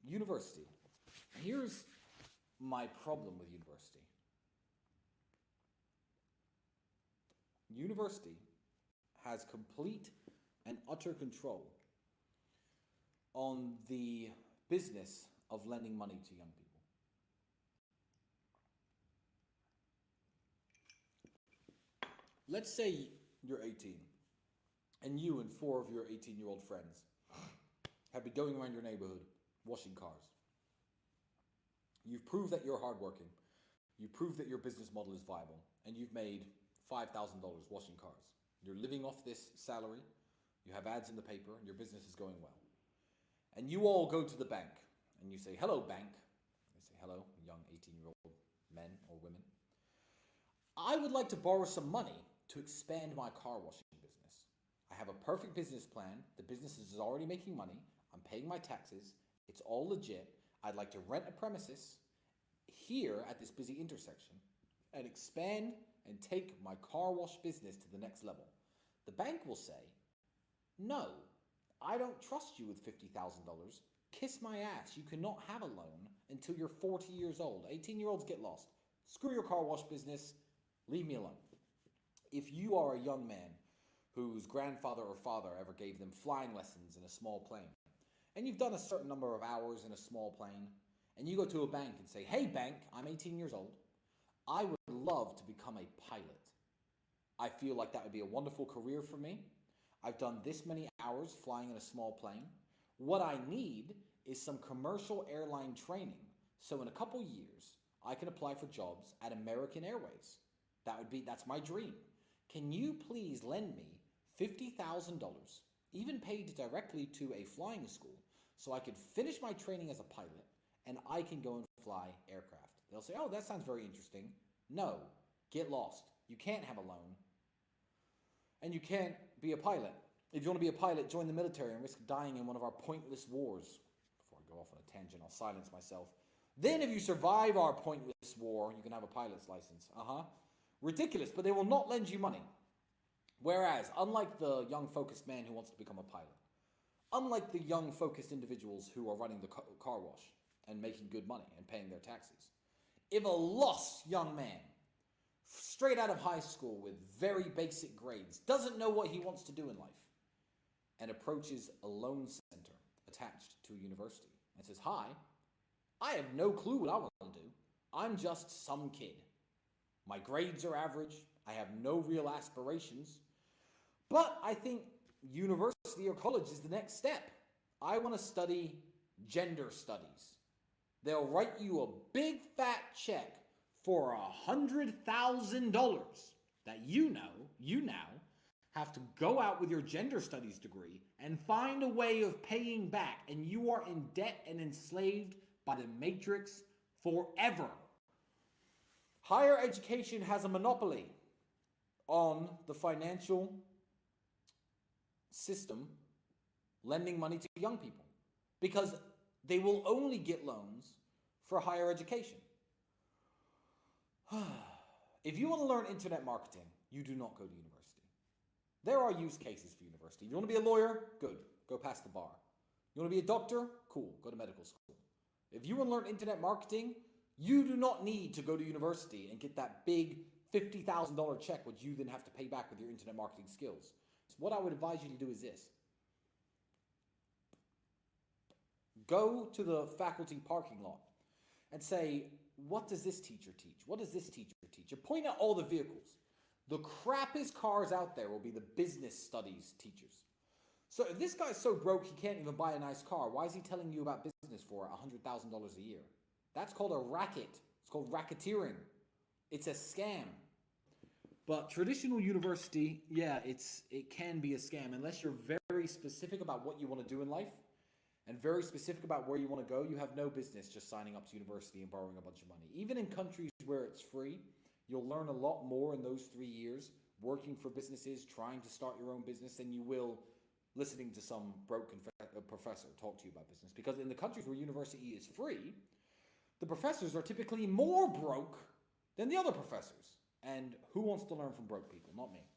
University. Here's my problem with university. University has complete and utter control on the business of lending money to young people. Let's say you're 18 and you and 4 of your 18-year-old friends have been going around your neighborhood washing cars. You've proved that you're hardworking. You proved that your business model is viable, and you've made $5,000 washing cars. You're living off this salary. You have ads in the paper, and your business is going well. And you all go to the bank, and you say, "Hello, bank." They say, "Hello, young 18-year-old men or women. I would like to borrow some money to expand my car washing business. I have a perfect business plan. The business is already making money. I'm paying my taxes. It's all legit. I'd like to rent a premises here at this busy intersection and expand and take my car wash business to the next level." The bank will say, "No, I don't trust you with $50,000. Kiss my ass. You cannot have a loan until you're 40 years old. 18-year-olds get lost. Screw your car wash business. Leave me alone." If you are a young man whose grandfather or father ever gave them flying lessons in a small plane, and you've done a certain number of hours in a small plane, and you go to a bank and say, "Hey bank, I'm 18 years old. I would love to become a pilot. I feel like that would be a wonderful career for me. I've done this many hours flying in a small plane. What I need is some commercial airline training, so in a couple years, I can apply for jobs at American Airways. That's my dream. Can you please lend me $50,000, even paid directly to a flying school, so I could finish my training as a pilot and I can go and fly aircraft?" They'll say, "Oh, that sounds very interesting." No, get lost. You can't have a loan. And you can't be a pilot. If you want to be a pilot, join the military and risk dying in one of our pointless wars. Before I go off on a tangent, I'll silence myself. Then if you survive our pointless war, you can have a pilot's license. Ridiculous, but they will not lend you money. Whereas, unlike the young focused man who wants to become a pilot, unlike the young focused individuals who are running the car wash and making good money and paying their taxes, if a lost young man, straight out of high school with very basic grades, doesn't know what he wants to do in life, and approaches a loan center attached to a university and says, "Hi, I have no clue what I want to do. I'm just some kid. My grades are average. I have no real aspirations. But I think university or college is the next step. I want to study gender studies." They'll write you a big fat check for $100,000 that you now have to go out with your gender studies degree and find a way of paying back, and you are in debt and enslaved by the matrix forever. Higher education has a monopoly on the financial system lending money to young people because they will only get loans for higher education. If you want to learn internet marketing, you do not go to university. There are use cases for university. If you want to be a lawyer, good, go pass the bar. You want to be a doctor? Cool, go to medical school. If you want to learn internet marketing, you do not need to go to university and get that big $50,000 check, which you then have to pay back with your internet marketing skills. So what I would advise you to do is this. Go to the faculty parking lot and say, "What does this teacher teach? What does this teacher teach?" And point out all the vehicles. The crappiest cars out there will be the business studies teachers. So if this guy's so broke he can't even buy a nice car, why is he telling you about business for $100,000 a year? That's called a racket. It's called racketeering. It's a scam. But traditional university, yeah, it can be a scam unless you're very specific about what you want to do in life and very specific about where you want to go. You have no business just signing up to university and borrowing a bunch of money. Even in countries where it's free, you'll learn a lot more in those 3 years working for businesses, trying to start your own business, than you will listening to some broke professor talk to you about business. Because in the countries where university is free, the professors are typically more broke than the other professors. And who wants to learn from broke people? Not me.